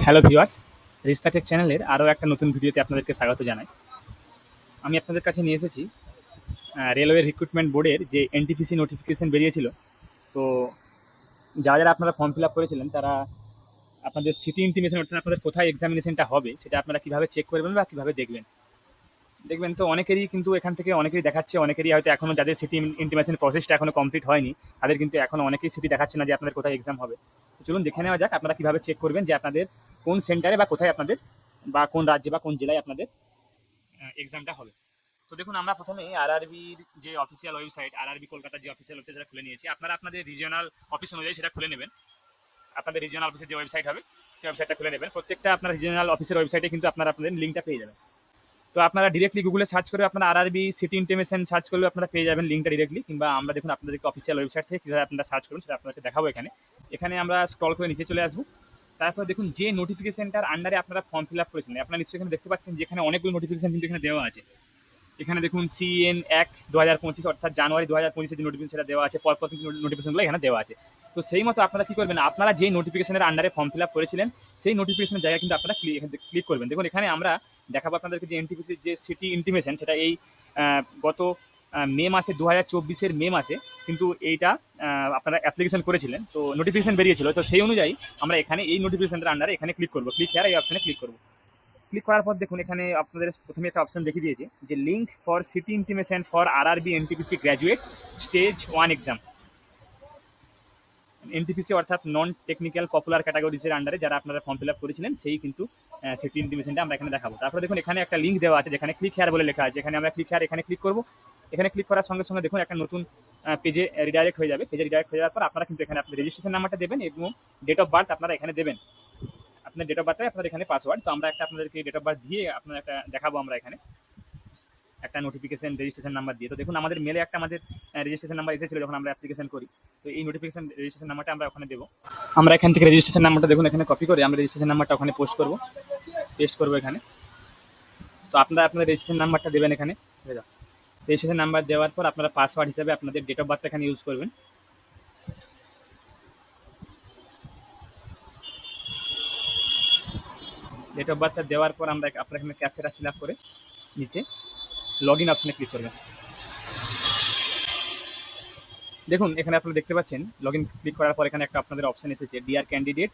Hello viewers, রিস্তা take চ্যানেলের আরও একটা নতুন ভিডিওতে আপনাদেরকে স্বাগত জানাই। আমি আপনাদের কাছে নিয়ে এসেছি রেলওয়ে রিক্রুটমেন্ট বোর্ডের যে এনটিপিসি নোটিফিকেশন বেরিয়েছিল। তো যারা যারা আপনারা ফর্ম ফিল আপ করেছিলেন তারা আপনাদের সিটি ইন্টিমেশন অর্থাৎ আপনাদের কোথায় এক্সামিনেশনটা হবে সেটা আপনারা কীভাবে চেক করবেন বা কীভাবে দেখবেন। দেখবেন তো অনেকেরই কিন্তু এখান থেকে অনেকেরই দেখাচ্ছে, অনেকেরই হয়তো এখনও যাদের সিটি ইন্টিমেশন প্রসেসটা এখনও কমপ্লিট হয়নি তাদের কিন্তু এখনও অনেকেই সিটি দেখাচ্ছে না যে আপনাদের কোথায় এক্সাম হবে। তো চলুন দেখে নেওয়া যাক আপনারা কীভাবে চেক করবেন যে আপনাদের কোন সেন্টারে বা কোথায় আপনাদের বা কোন রাজ্যে বা কোন জেলায় আপনাদের এক্সামটা হবে। তো দেখুন আমরা প্রথমে আরআরবির যে অফিসিয়াল ওয়েবসাইট, আরআরবি কলকাতার যে অফিসিয়াল ওয়েবসাইট সেটা খুলে নিয়েছি। আপনারা আপনাদের রিজিওনাল অফিস অনুযায়ী সেটা খুলে নেবেন। আপনাদের রিজিওনাল অফিসের যে ওয়েবসাইট হবে সেই ওয়েবসাইটটা খুলে নেবেন। প্রত্যেকটা আপনার রিজিওনাল অফিসের ওয়েবসাইটে কিন্তু আপনারা আপনাদের লিঙ্কটা পেয়ে যাবেন। তো আপনারা ডিরেক্টলি গুগলে সার্চ করে আপনারা আরআরবি সিটি ইন্টিমেশন সার্চ করলেও আপনারা পেয়ে যাবেন লিঙ্কটা ডিরেক্টলি, কিংবা আমরা দেখুন আপনাদেরকে অফিসিয়াল ওয়েবসাইট থেকে কীভাবে আপনারা সার্চ করুন সেটা আপনাদেরকে দেখাবো। এখানে আমরা স্ক্রল করে নিচে চলে আসবো। তারপর দেখুন যে নোটিফিকেশনটার আন্ডারে আপনারা ফর্ম ফিল আপ করেছিলেন, আপনারা নিশ্চয়ই এখানে দেখতে পাচ্ছেন যেখানে অনেকগুলো নোটিফিকেশন কিন্তু এখানে দেওয়া আছে। এখানে দেখুন CN 1/2025 অর্থাৎ জানুয়ারি 2025 যে নোটিফিকেশনটা দেওয়া আছে, পরপর কিন্তু নোটিফিকেশনগুলো এখানে দেওয়া আছে। তো সেই মতো আপনারা কী করবেন, আপনারা যে নোটিফিকেশনের আন্ডারে ফর্ম ফিল আপ করেছিলেন সেই নোটিফিকেশনের জায়গায় কিন্তু আপনারা ক্লিক করবেন। দেখুন এখানে আমরা দেখাবো আপনাদেরকে যে এনটিপিসির যে সিটি ইন্টিমেশন সেটা এই গত মে মাসে 2024-এর মে মাসে কিন্তু এইটা আপনারা অ্যাপ্লিকেশন করেছিলেন, তো নোটিফিকেশন বেরিয়েছিল। তো সেই অনুযায়ী আমরা এখানে এই নোটিফিকেশনটার আন্ডারে এখানে ক্লিক করবো। ক্লিক হেয়ার এই অপশানে ক্লিক করবো। ক্লিক করার পর দেখুন এখানে আপনাদের প্রথমে একটা অপশন দেখিয়ে দিয়েছে যে link for city intimation for RRB NTPC graduate stage 1 exam. NTPC অর্থাৎ নন টেকনিক্যাল পপুলার ক্যাটাগরিজের আন্ডারে যারা আপনারা ফর্ম ফিল আপ করেছিলেন সেই কিন্তু সিটি ইন্টিমেশনটা আমরা এখানে দেখাবো। তারপরে দেখুন এখানে একটা লিঙ্ক দেওয়া আছে যেখানে ক্লিক হেয়ার বলে লেখা আছে। এখানে আমরা ক্লিক হেয়ার এখানে ক্লিক করবো। এখানে ক্লিক করার সঙ্গে সঙ্গে দেখুন একটা নতুন পেজে রিডাইরেক্ট হয়ে যাবে। পেজে রিডাইরেক্ট হয়ে যাওয়ার পর আপনারা কিন্তু এখানে আপনার রেজিস্ট্রেশন নাম্বারটা দেবেন এবং ডেট অফ বার্থ আপনারা এখানে দেবেন। আপনার ডেট অফ বার্থটাই আপনাদের এখানে পাসওয়ার্ড। তো আমরা একটা আপনাদেরকে ডেট অফ বার্থ দিয়ে আপনার একটা দেখাবো আমরা এখানে একটা নোটিফিকেশন রেজিস্ট্রেশন নাম্বার দিয়ে। তো দেখুন আমাদের মেলে একটা আমাদের রেজিস্ট্রেশন নাম্বার এসেছিল যখন আমরা অ্যাপ্লিকেশন করি। তো এই নোটিফিকেশন রেজিস্ট্রেশন নাম্বারটা আমরা ওখানে দেবো। আমরা এখান থেকে রেজিস্ট্রেশন নাম্বারটা দেখুন এখানে কপি করে আমরা রেজিস্ট্রেশন নাম্বারটা ওখানে পেস্ট করবো এখানে। তো আপনারা আপনাদের রেজিস্ট্রেশন নাম্বারটা দেবেন এখানে। রেজিস্ট্রেশন নাম্বার দেওয়ার পর আপনারা পাসওয়ার্ড হিসেবে আপনাদের ডেট অফ বার্থটা এখানে ইউজ করবেন। ডেট অফ বার্থটা দেওয়ার পর আমরা আপনারা এখানে ক্যাপচাটা ফিল আপ করে নিচে লগ ইন অপশানে ক্লিক করবেন। দেখুন এখানে আপনারা দেখতে পাচ্ছেন লগ ইন ক্লিক করার পর এখানে একটা আপনাদের অপশান এসেছে dear candidate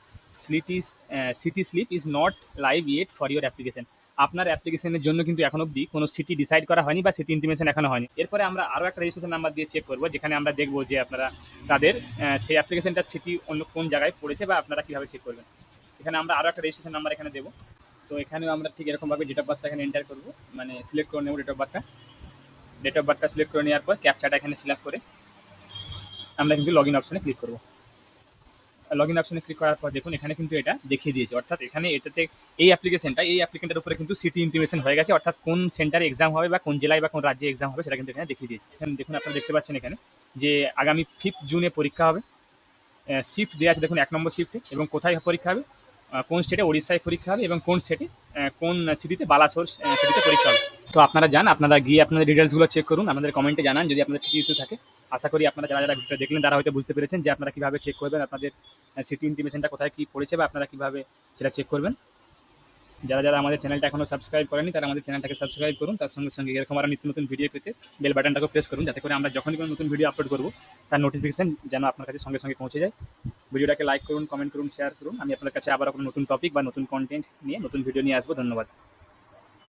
city slip is not live yet for your application. আপনার অ্যাপ্লিকেশনের জন্য কিন্তু এখন অবধি কোনো সিটি ডিসাইড করা হয়নি বা সিটি ইন্টিমেশন এখনো হয়নি। এরপরে আমরা আরও একটা রেজিস্ট্রেশন নাম্বার দিয়ে চেক করবো যেখানে আমরা দেখবো যে আপনারা তাদের সেই অ্যাপ্লিকেশনটার সিটি অন্য কোন জায়গায় পড়েছে বা আপনারা কীভাবে চেক করবেন। এখানে আমরা আরও একটা রেজিস্ট্রেশন নাম্বার এখানে দেবো। তো এখানেও আমরা ঠিক এরকমভাবে ডেট অফ বার্থটা এখানে এন্টার করবো, মানে সিলেক্ট করে নেবো ডেট অফ বার্থটা সিলেক্ট করে নেওয়ার পর ক্যাপচাটা এখানে ফিল আপ করে আমরা কিন্তু লগ ইন অপশানে ক্লিক করবো। লগ ইন অপশানে ক্লিক করার পর দেখুন এখানে কিন্তু এটা দেখিয়ে দিয়েছে, অর্থাৎ এখানে এটাতে এই অ্যাপ্লিকেন্টের উপরে কিন্তু সিটি ইন্টিমেশন হয়ে গেছে, অর্থাৎ কোন সেন্টারে এক্সাম হবে বা কোন জেলায় বা কোন রাজ্যে এক্সাম হবে সেটা কিন্তু এখানে দেখিয়ে দিয়েছে। এখানে দেখুন আপনারা দেখতে পাচ্ছেন এখানে যে আগামী 5 জুনে পরীক্ষা হবে। শিফট দেওয়া আছে দেখুন 1 নম্বর শিফটে, এবং কোথায় পরীক্ষা হবে, কোন স্টেটে ওড়িশায় পরীক্ষা হবে এবং কোন স্টেটে কোন সিটিতে বালাসোর সিটিতে পরীক্ষা হবে। তো আপনারা যান, আপনারা গিয়ে আপনাদের ডিটেলসগুলো চেক করুন, আমাদের কমেন্টে জানান যদি আপনাদের কিছু ইস্যু থাকে। আশা করি আপনারা যারা যারা ভিডিওটা দেখলেন তারা হয়তো বুঝতে পেরেছেন যে আপনারা কীভাবে চেক করবেন আপনাদের সিটি ইন্টিমেশনটা কোথায় কী পড়েছে বা আপনারা কীভাবে সেটা চেক করবেন। যারা যারা আমাদের চ্যানেলটা এখনও সাবস্ক্রাইব করেনি তারা আমাদের চ্যানেলটাকে সাবস্ক্রাইব করুন। তার সঙ্গে সঙ্গে এরকম আরও নিত্য নতুন ভিডিও পেতে বেল বাটনটাকে প্রেস করুন, যাতে করে আমরা যখনই কোনো নতুন ভিডিও আপলোড করবো তার নোটিফিকেশন যেন আপনার কাছে সঙ্গে সঙ্গে পৌঁছে যায়। ভিডিওটাকে লাইক করুন, কমেন্ট করুন, শেয়ার করুন। আমি আপনার কাছে আবার কোনো নতুন টপিক বা নতুন কন্টেন্ট নিয়ে নতুন ভিডিও নিয়ে আসবো। ধন্যবাদ।